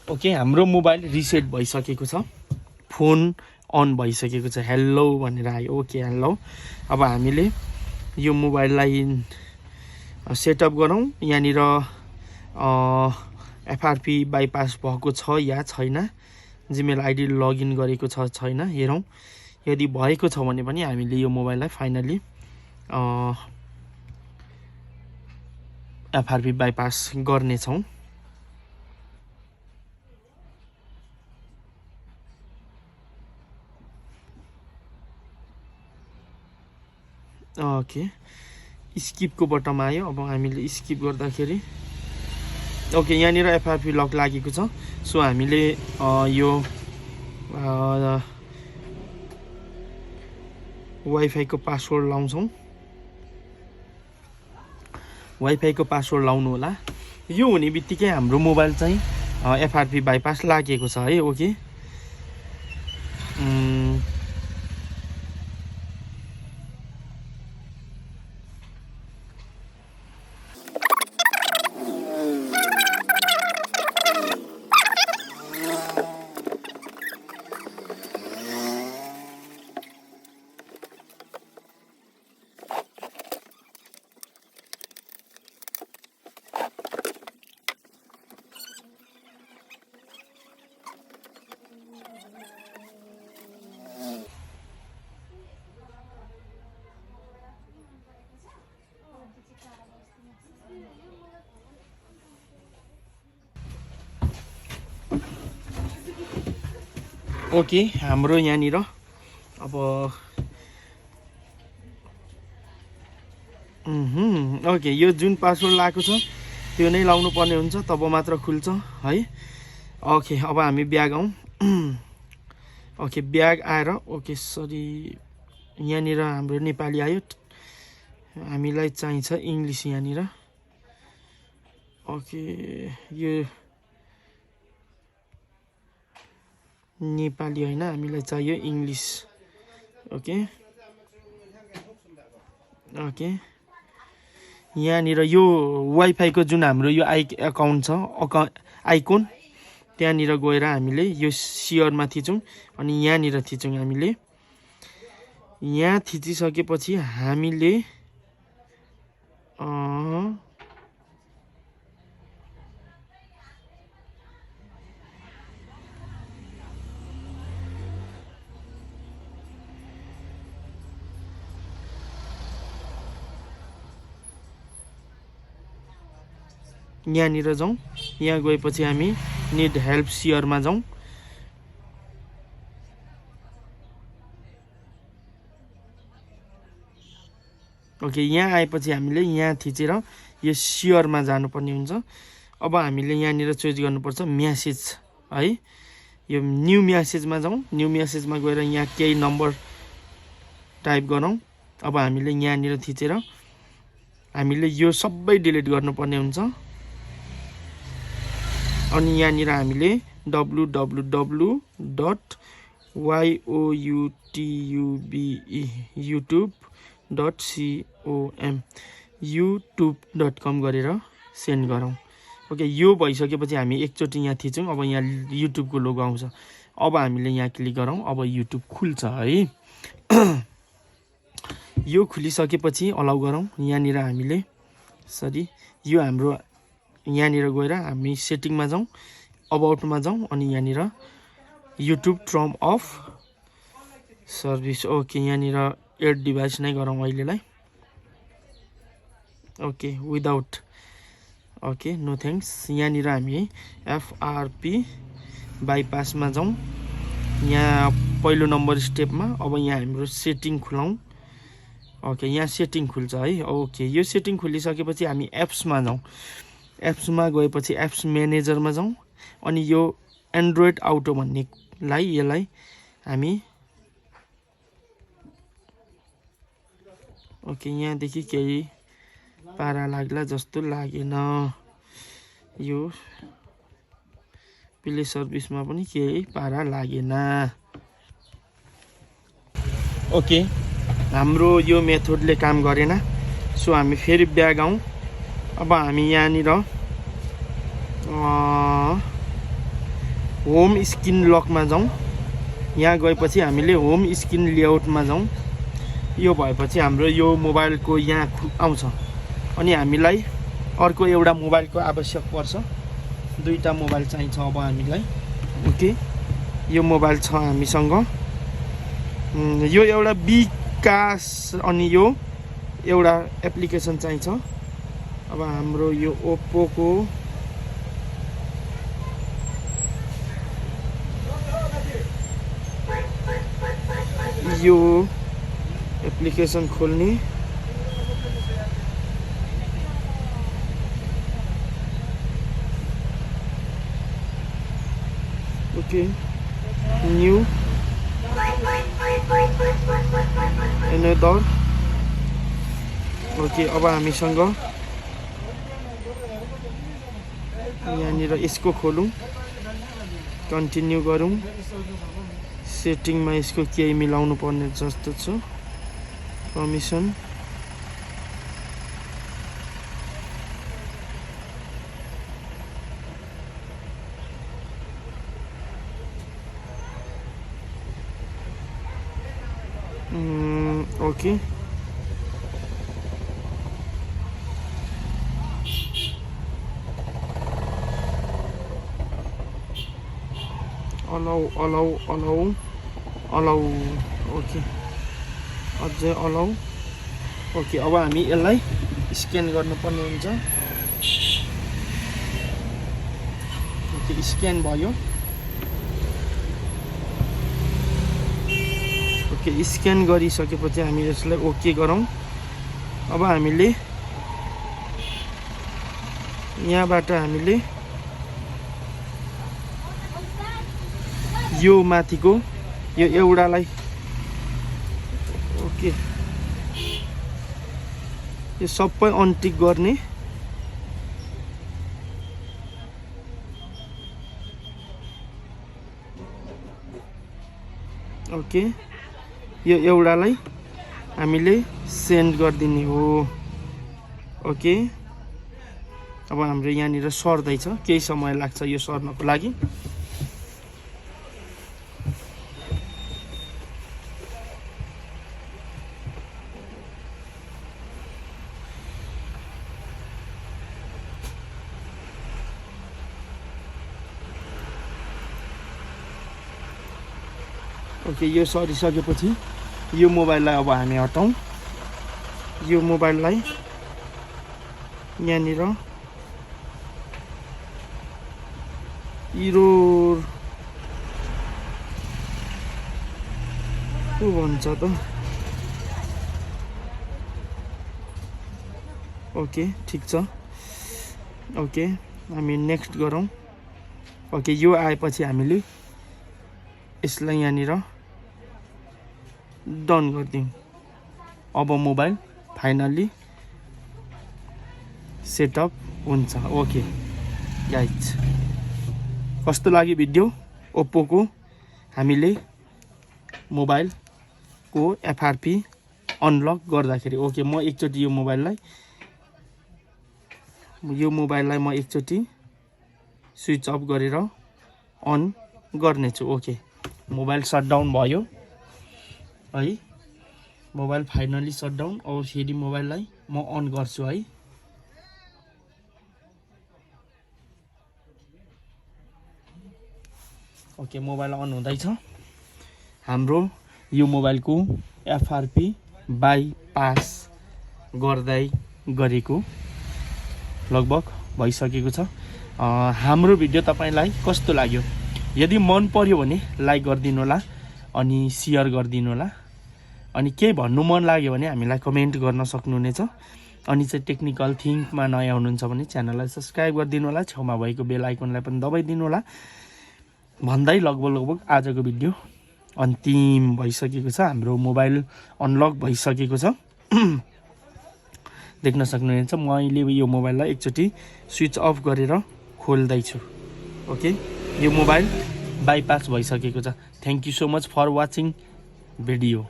Okay हाम्रो mobile reset भइसकेको छ फोन अन भइसकेको छ हेलो भनेर आयो ओके हेलो अब हामीले यो मोबाइललाई सेटअप गरौँ यहाँनिर एफआरपी बाइपास भएको छ या छैन जीमेल आइडी लगइन गरेको छ छैन हेरौँ यदि भएको छ भने पनि हामीले यो मोबाइललाई फाइनली एफआरपी बाइपास गर्नेछौँ ओके स्किपको बटम आयो अब हामीले स्किप गर्दाखेरि ओके यहाँनिर एफआरपी लक लागेको छ सो हामीले यो वाइफाई को पासवर्ड लाउँछौँ वाइफाई को पासवर्ड लाउनु होला यो हुने बित्तिकै हाम्रो मोबाइल चाहिँ एफआरपी बाइपास लागेको छ है ओके ओके हाम्रो यहाँनिर अब ओके यो जुन पासवर्ड लागेको छ त्यो नै लाउनु पर्ने हुन्छ तब मात्र खुल्छ है ओके अब हामी ब्याग आउँ ओके ब्याग आएर ओके सरी यहाँनिर हाम्रो नेपाली आयो हामीलाई चाहिन्छ इङ्ग्लिस यहाँनिर ओके यो नेपाली हैन हामीलाई चाहियो इंग्लिश ओके ओके यहाँनिर यो वाइफाई को जुन हाम्रो यो अकाउन्ट छ आइकोन त्यहाँनिर गएर हामीले यो शेयरमा थिचौं अनि यहाँनिर थिचौं हामीले यहाँ थिचिसकेपछि हामीले यहाँनिर जाउँ यहाँ गएपछि हामी नीड हेल्प शेयरमा जाउँ ओके यहाँ आएपछि हामीले यहाँ थिचेर यो शेयरमा जानुपर्ने हुन्छ अब हामीले यहाँनिर चोइस गर्नुपर्छ मेसेज है यो न्यू मेसेजमा जाउँ न्यू मेसेजमा गएर यहाँ केही नम्बर टाइप गरौँ अब हामीले यहाँनिर थिचेर हामीले यो सबै डिलिट गर्नुपर्ने हुन्छ अनि यहाँनिर हामीले youtube.com गरेर सेन्ड गरौँ ओके यो भइसकेपछि हामी एकचोटी यहाँ थिचौं अब यहाँ युट्युब को लोगो आउँछ अब हामीले यहाँ क्लिक गरौँ अब युट्युब खुल्छ है यो खुलिसकेपछि अलाउ गरौँ यहाँनिर हामीले सरी यो हाम्रो यहाँनिर गएर हामी सेटिङमा जाउँ अबाउटमा जाउँ अनि यहाँनिर YouTube term of service okay यहाँनिर एड डिभाइस नै गरौँ अहिलेलाई okay without okay no thanks यहाँनिर हामी एफआरपी बाइपासमा जाउँ यहाँ पहिलो नम्बर स्टेपमा अब यहाँ हाम्रो सेटिङ खुलाउँ ओके यहाँ सेटिङ खुल्छ है ओके यो सेटिङ खुलिसकेपछि हामी एप्समा जाउँ एप्समा गएपछि एप्स म्यानेजरमा जाउँ अनि यो एन्ड्रोइड अटो भन्नेलाई यसलाई हामी ओके यहाँदेखि केही पारा लाग्ला जस्तो लागेन यो प्ले सर्भिसमा पनि केही पारा लागेन ओके हाम्रो यो मेथडले काम गरेन सो हामी फेरि ब्याक आउँ अब हामी यहाँनिर होम स्क्रिन लकमा जाउँ। यहाँ गएपछि हामीले होम स्क्रिन लेआउटमा जाउँ। यो भएपछि हाम्रो यो मोबाइलको यहाँ आउँछ। अनि हामीलाई अर्को एउटा मोबाइलको आवश्यक पर्छ। दुईटा मोबाइल चाहिन्छ अब हामीलाई। ओके, यो मोबाइल छ हामीसँग। यो एउटा विकास अनि यो एउटा एप्लिकेसन चाहिन्छ। अब हाम्रो यो ओप्पोको यो एप्लिकेसन खोल्ने। Okay, new another. ओके, अब हामीसँग यहाँनिर यसको खोलौँ, कन्टिन्यू गरौँ। सेटिङमा यसको केही मिलाउनु पर्ने जस्तो छ। Permission, okay. अलाउ। ओके, अझै अलाउ। ओके, अब हामी यसलाई स्क्यान गर्नुपर्ने हुन्छ। ओके, स्क्यान भयो। ओके, स्क्यान गरिसकेपछि हामी यसलाई ओके गरौँ। अब हामीले यहाँबाट हामीले यो माथिको यो एउटालाई ओके यो सबै अनटिक गर्ने। ओके, यो एउटालाई हामीले सेन्ड गरिदिने हो। ओके, अब हाम्रो यहाँनिर सर्दैछ, केही समय लाग्छ यो सर्नको लागि। ओके, यो सरिसकेपछि यो मोबाइललाई अब हामी हटाउँ। यो मोबाइललाई यहाँनिर इरोर के भन्छ त? ओके, ठिक छ। ओके, हामी नेक्स्ट गरौँ। ओके, यो आएपछि हामीले यसलाई यहाँनिर डन गरिदिउँ। अब मोबाइल फाइनली सेटअप हुन्छ। ओके गाइज, कस्तो लाग्यो भिडियो? ओप्पोको हामीले मोबाइलको एफआरपी अनलक गर्दाखेरि। ओके, म एकचोटि यो मोबाइललाई म एकचोटि स्विच अफ गरेर अन गर्नेछु। ओके, मोबाइल सटडाउन भयो है। Mobile finally shutdown. अब फेरि मोबाइललाई म अन गर्छु है। ओके, मोबाइल अन हुँदैछ। हाम्रो यो मोबाइलको एफआरपी बाइपास गर्दै गरेको लगभग भइसकेको छ। हाम्रो भिडियो तपाईलाई कस्तो लाग्यो? यदि मन पर्यो भने लाइक गरिदिनु होला अनि शेयर गरिदिनु होला। अनि केही भन्नु मन लाग्यो भने हामीलाई कमेन्ट गर्न सक्नुहुनेछ। अनि चाहिँ टेक्निकल थिङ्कमा नयाँ हुनुहुन्छ भने च्यानललाई सब्स्क्राइब गरिदिनु होला। छेउमा भएको बेल आइकनलाई पनि दबाइदिनु होला भन्दै लगभग आजको भिडियो अन्तिम भइसकेको छ। हाम्रो मोबाइल अनलक भइसकेको छ। देख्न सक्नुहुनेछ मैले यो मोबाइललाई एकचोटि स्विच अफ गरेर खोल्दैछु। ओके, यो मोबाइल बाइपास भइसकेको छ। Thank you so much for watching video.